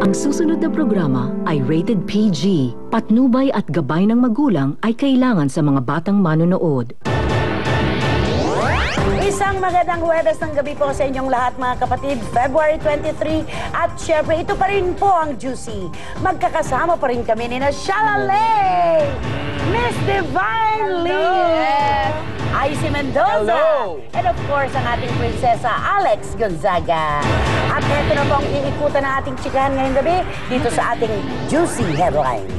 Ang susunod na programa ay rated PG. Patnubay at gabay ng magulang ay kailangan sa mga batang manonood. Isang magandang Huwebes ng gabi po sa inyong lahat mga kapatid. February 23 at syempre ito pa rin po ang Juicy. Magkakasama pa rin kami ni Shalale, Miss Divine Lee, Icy Mendoza, and of course ang ating prinsesa Alex Gonzaga. At ito na po ang iikutan ng ating chikahan ngayong gabi dito sa ating Juicy Headlines.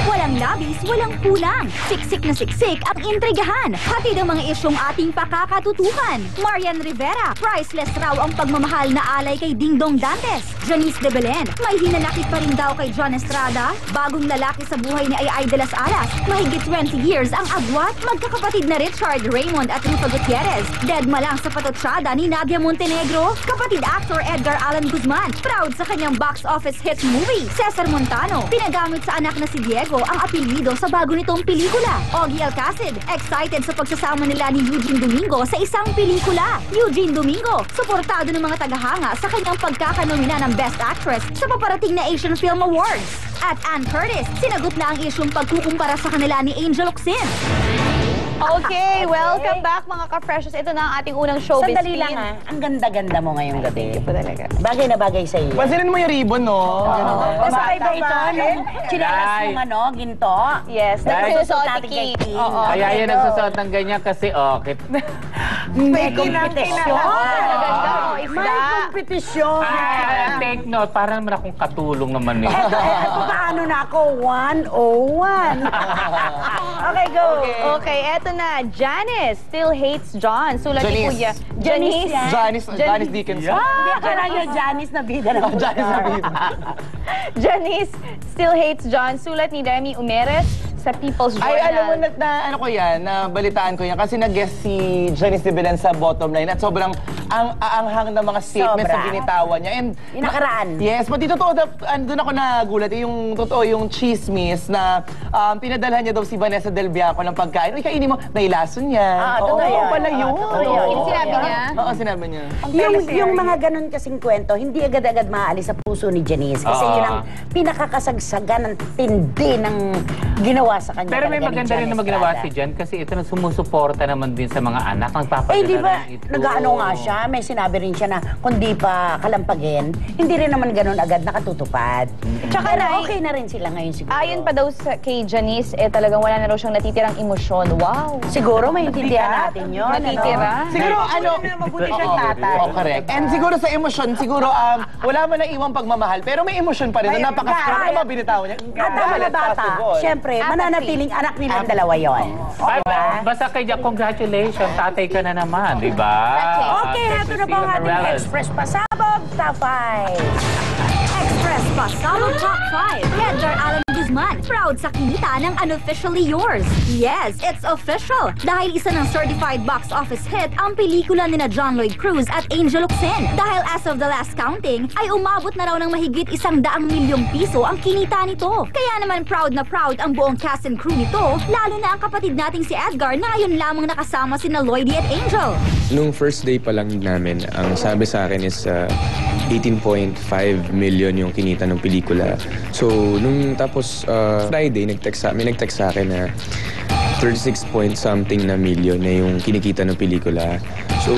Walang labis, walang kulang. Siksik na siksik ang intrigahan. Hatid ang mga isyong ating pakakatutukan. Marian Rivera, priceless raw ang pagmamahal na alay kay Ding Dong Dantes. Janice de Belen, may hinanakit pa rin daw kay John Estrada. Bagong lalaki sa buhay ni Ay de las Alas. Mahigit 20 years ang agwat. Magkakapatid na Richard, Raymond at Rufa Gutierrez. Dead malang sa patotsada ni Nadia Montenegro. Kapatid actor Edgar Allan Guzman, proud sa kanyang box office hit movie. Cesar Montano, pinagamit sa anak na si Diego ang apelyido sa bago nitong pelikula. Ogie Alcacid, excited sa pagsasama nila ni Eugene Domingo sa isang pelikula. Eugene Domingo, suportado ng mga tagahanga sa kanyang pagkakanomina ng Best Actress sa paparating na Asian Film Awards. At Ann Curtis, sinagot na ang isyong pagkukumpara sa kanila ni Angel Locsin. Okay, welcome back mga ka-freshers. Ito na ang ating unang showbiz. Sandali lang ha, ang ganda-ganda mo ngayong gabi. Thank you po talaga. Bagay na bagay sa iyo. Pansinin mo yung ribbon, no? Kasabay ba ito nung chinelas mong ginto? Yes, nagsusuot ni Kate. Kaya yan nagsusuot ng ganyan kasi May kompetisyon. May kompetisyon. take note, parang naman akong katulong naman eh. Eto paano na ako? 101. Okay, go. Okay, eto na. Janice still hates John. Sulat ni Kuya. Janice yan? Janice Dickinson. Hindi ka lang yung Janice na bida na Janice na bida. Janice still hates John. Sulat ni Remy Umeres sa People's Journal. Ay, alam mo, ano ko yan, balitaan ko yan. Kasi nag-guest si Janice de Belen sa Bottom Line at sobrang aanghang na mga statements na binitawan niya. And yung nakaraan. Yes, pati totoo, doon ako nagulat. Yung totoo, yung chismis na pinadalhan niya daw si Vanessa Del Biaco ng pagkain. Uy, kainin mo, nailason niya. Totoo yan. Pala yun. Sinabi niya? Oo, sinabi niya. Yung mga ganun kasing kwento, hindi agad-agad maaalis sa puso ni Janice. Kasi yun ang pinakakasagsagan ng tindi ng ginawa sa kanya. Pero may maganda rin na maginawa si Jan kasi ito na sumusuporta naman din sa mga anak. Di ba, nag-ano nga siya, may sinabi rin siya na kung di pa kalampagin, hindi rin naman ganun agad nakatutupad. Tsaka okay na rin sila ngayon siguro. Ayon pa daw kay Janice, talagang wala na raw siyang natitirang emosyon. Wow! Siguro, maintindihan natin yun. Natitira? Siguro, mabuti siyang tatay. Correct. And siguro sa emosyon, siguro wala man na iwang pagmamahal, pero may emosyon pa rin. Napaka-strong na mabinitawan niya. At ang mga bata, syempre, mananatiling anak nilang dalawa yun. Basta kay Jack, congratulations, tatay ka na naman, di ba? Okay, hato na po ang ating Express Pasabog Top 5. Express Pasabog Top 5. Edgar Allan Guzman, proud sa kinita ng Unofficially Yours. Yes, it's official. Dahil isa ng certified box office hit ang pelikula nina John Lloyd Cruz at Angel Locsin. Dahil as of the last counting, ay umabot na raw ng mahigit 100 milyong piso ang kinita nito. Kaya naman proud na proud ang buong cast and crew nito, lalo na ang kapatid nating si Edgar na ngayon lamang nakasama sina Lloydie at Angel. Nung first day pa lang namin, ang sabi sa akin is 18.5 million yung kinita ng pelikula. So, nung tapos Friday, may nag-text sa akin na 36 point something na million na yung kinikita ng pelikula. So,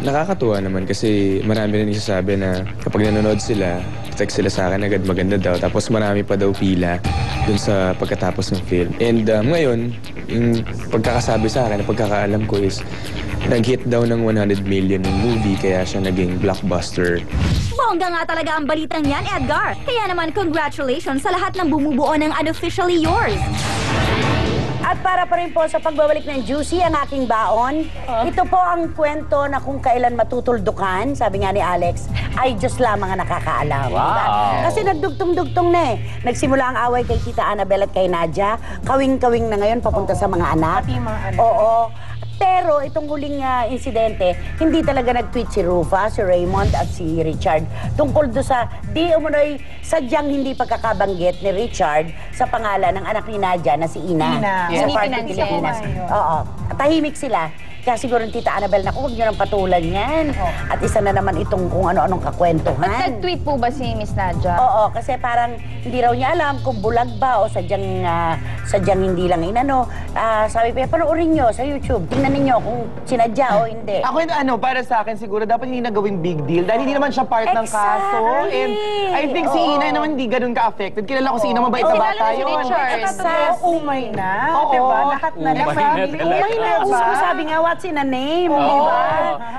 nakakatuwa naman kasi marami na nagsasabi na kapag nanonood sila, text sila sa akin agad maganda daw. Tapos marami pa daw pila dun sa pagkatapos ng film. And ngayon, yung pagkakasabi sa akin, pagkakaalam ko is nag-hit daw ng 100 million yung movie kaya siya naging blockbuster. Bongga nga talaga ang balitang yan, Edgar. Kaya naman congratulations sa lahat ng bumubuo ng Unofficially Yours. At para pa rin po sa pagbabalik ng Juicy, ang aking baon, ito po ang kwento na kung kailan matutuldukan, sabi nga ni Alex, ay Diyos lamang ang nakakaalam. Wow. Diba? Kasi nagdugtong-dugtong na eh. Nagsimula ang away kay Tita Annabel at kay Nadia. Kawing-kawing na ngayon papunta sa mga anak. Oo. Pero itong huling insidente, hindi talaga nag-tweet si Rufa, si Raymond at si Richard tungkol do sa di umunoy sadyang hindi pagkakabanggit ni Richard sa pangalan ng anak ni Nadia na si Ina. Sa Party Pilipinas. Oo. Tahimik sila. Kaya siguro yung Tita Annabel, naku, huwag nyo nang patulan yan. At isa na naman itong kung ano-anong kakwentuhan. Nag-tweet po ba si Miss Nadia? Oo, kasi parang hindi raw niya alam kung bulag ba o sadyang hindi lang inano. Sabi pa, panoorin nyo sa YouTube. Tingnan ninyo kung sinadya o hindi. Ako yung para sa akin, siguro dapat hindi na gawing big deal dahil hindi naman siya part ng kaso. And I think si Inay naman hindi ganun ka-affected. Kilala ko si Inay, mabait na bata si yun. Richard. Umay na, Oo. diba? Lahat na Umay na family. talaga. Umay na, gusto sabi nga, what's in a name, di ba?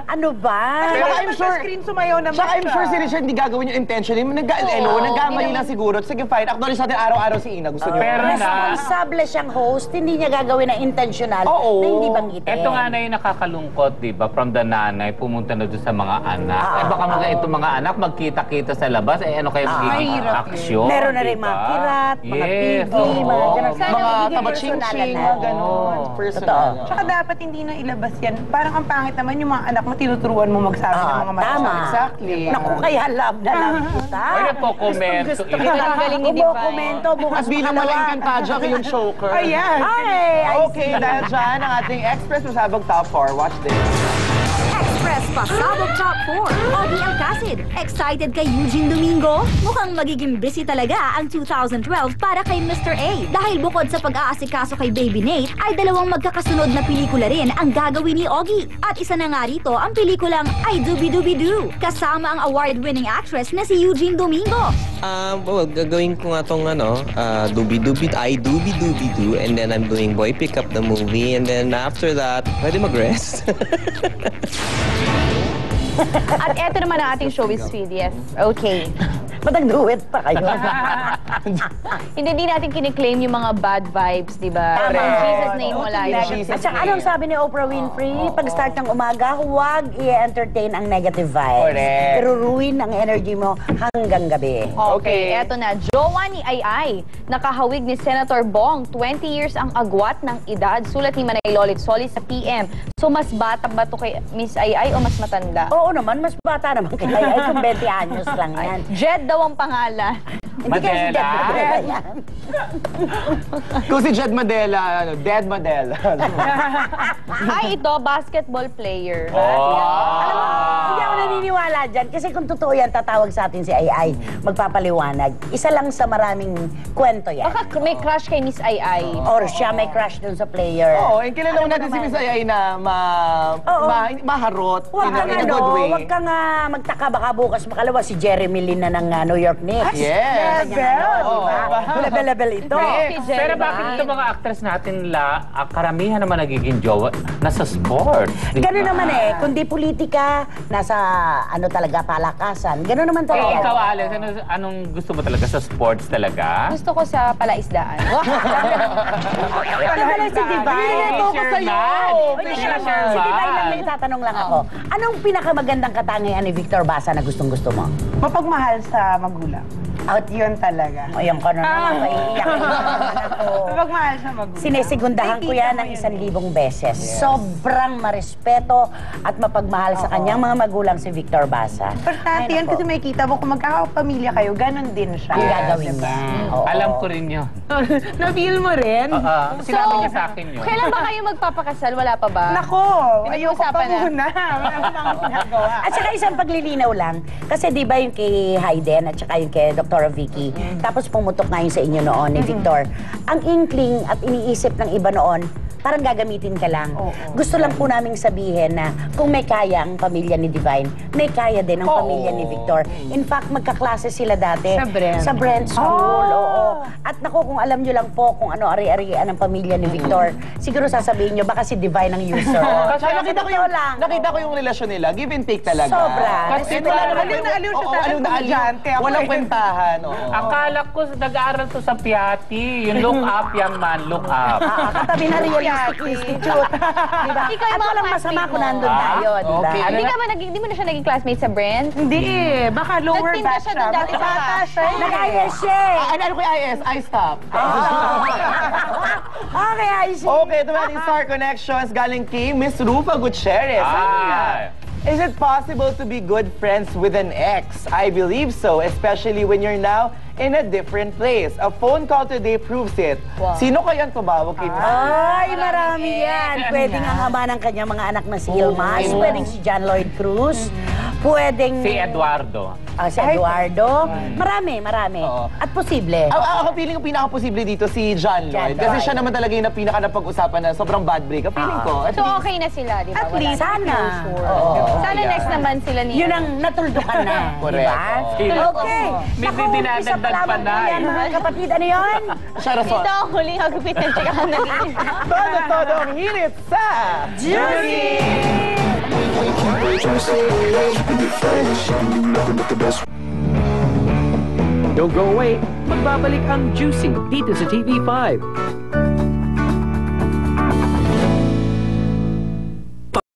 Ano ba? Pero I'm I'm sure- screen sumayaw naman Tsaka I'm sure si siya. Richard hindi gagawin yung intentionally. Nagkamali lang siguro. Sige, fine. Acknowledge natin araw-araw si Ina. Gusto niyo. Pero na, Responsable siyang host, hindi niya gagawin na intentional Oo. na hindi banggitin. eto nga na yung nakakalungkot, di ba? From the nanay, pumunta na doon sa mga anak. Baka itong mga anak magkita-kita sa labas, ano kayo magiging aksyon? Meron na rin di ba? mga kirat, mga Yes, pigi, oo. mga ganun. Mga Magiging tabaching-ching, personalan na. mga ganun. Oo. Personal. Tsaka dapat hindi na ilabas yan. Parang ang pangit naman yung mga anak mo, tinuturuan mo magsabi ng mga mata. Tama. Exactly. Naku, kaya love na love kita. Ay, nagpo-comment. Gusto Ito kita. ang galing ni Divine. Kumukomento, bukas At bilang makalawa. malengkantadya ko yung choker. Ayan. Ay, Okay, dahil dyan ang ating Express Pasabog Top 4. Watch this. Express Pasabog Top 4. Ogie Alcacid. Excited kay Eugene Domingo? Mukhang magiging busy talaga ang 2012 para kay Mr. A. Dahil bukod sa pag-aasikaso kay Baby Nate, ay dalawang magkakasunod na pelikula rin ang gagawin ni Ogie. At isa na nga rito ang pelikulang I Doobie Doobie Doo. Kasama ang award-winning actress na si Eugene Domingo. Gagawin ko nga tong Doobie Doobie, I Doobie Doobie Doo, and then I'm doing Boy Pick Up the movie, and then after that, pwede mag-rest. At eto naman ang ating showbiz feed, yes. Okay. Ba't nag-duet pa kayo? Hindi natin kiniklaim yung mga bad vibes, di ba? Tama. In Jesus' name wala yun. Jesus At saka name. anong sabi ni Oprah Winfrey? Pag-start ng umaga, huwag i-entertain ang negative vibes. Correct. Pero ruin ang energy mo hanggang gabi. Okay, eto na. Jowa ni Ay nakahawig ni Senator Bong. 20 years ang agwat ng edad. Sulat ni Manay Lolit Solis sa PM. So, mas bata ba to kay Miss Ay o mas matanda? Oo naman, mas bata naman kaya ay kung 20 anyos lang yan. Jed daw ang pangalan. Hindi kasi Madela. Jed Madela yan. Kung si Jed Madela, Dead Madela. Ay, ito, basketball player. Alam mo, hindi ako naniniwala dyan. Kasi kung totoo yan, tatawag sa atin si Ay, magpapaliwanag. Isa lang sa maraming kwento yan. Baka may crush kay Miss Ay. Or siya may crush dun sa player. Oo, yung kilala mo natin si Miss Ay na maharot Huwag kang in a good way. huwag kang magtaka, baka bukas makalawa si Jeremy Lin na ng New York Knicks. Yes. Level ito. Pero bakit itong mga actress natin karamihan naman nagiging jowa nasa sports? di Ganun ba? naman kundi politika, nasa talaga palakasan. Ganun naman Eh, talaga. ikaw, Alex, anong gusto mo talaga sa sports talaga? Gusto ko sa palaisdaan. Ano pala si Divine? Ito ko sa'yo. Si Divine lang may tatanong lang ako. Anong pinakamagandang katangian ni Victor Basa na gustong-gusto mo? Mapagmahal sa magulang. At yun talaga. Ayan ka na naman, maiiyak na naman ako. Mapagmahal sa magulang. Sinisigundahan ko yan ng 1,000 beses. Sobrang marespeto at mapagmahal sa kanyang mga magulang si Victor Basa. Importante Ay, yan nako. kasi makikita mo kung magkakapamilya kayo, ganun din siya. Ang gagawin niya. Oo. Alam ko rin yun. Na-feel mo rin? Sinabi niya sa akin yun. Kailan ba kayo magpapakasal? Wala pa ba? Nako, ayoko pa Pinag-uusapan na. muna. Wala ko pang ginagawa. At saka isang paglilinaw lang, kasi di ba yung kay Hayden at saka yung kay Dr. Vicky, tapos pumutok nga yun sa inyo noon ni Victor, ang inkling at iniisip ng iba noon, parang gagamitin ka lang. Gusto lang po naming sabihin na kung may kaya ang pamilya ni Divine, may kaya din ang pamilya ni Victor. In fact, magkaklase sila dati. Sa Brent. School, oo. At naku, kung alam nyo lang po kung ano ari-arian ang pamilya ni Victor, siguro sasabihin nyo, baka si Divine ang user. Kasi nakita ko yung relasyon nila. Give and take talaga. Sobra. Kasi Aliw na aliw siya sa akin, komedyante. Ako Walang eh. kwentahan. Akala ko nag-aaral to sa Piatti. Yung look up, young man, look up. Katabi na Realistic Institute. Diba? Ikaw yung At mga walang classmate masama kung mo. nandun tayo, diba? Okay. Hindi mo na siya naging classmate sa Brent? Hindi eh. Baka lower Nagtinda batch siya siya. doon dati sa Bata siya. Nag-IS siya eh. Ano ko yung IS? I stop. Okay, ayos. Okay, ito natin Star Connections galing kay Miss Rufa Gutierrez. Sabi niya, is it possible to be good friends with an ex? I believe so, especially when you're now in a different place. A phone call today proves it. Sino kaya ang tumawag kay Miss? Ay, marami yan. Pwedeng ang ama ng kanyang mga anak na si Ilmas, pwedeng si John Lloyd Cruz, pwedeng... Si Eduardo. Si Eduardo. Marami. Oo. At posible. Ako feeling ko pinaka-posible dito si John Lloyd. Kasi siya naman talaga yung pinaka-napag-usapan na sobrang bad break. Feeling ko. So okay na sila, di ba? At least, Sana. Sana next naman sila ni... Yun ang natuldukan na. Correct. Diba? Okay. May Naku, dinadagdag isa pa lamang pa na po yan, mga kapatid. Ano yun? Sarasot. Ito ang huling hagupit ng chikahan na din. Todo ang hirit sa Juicy! Don't go away. Magbabalik ang Juicy dito sa TV5.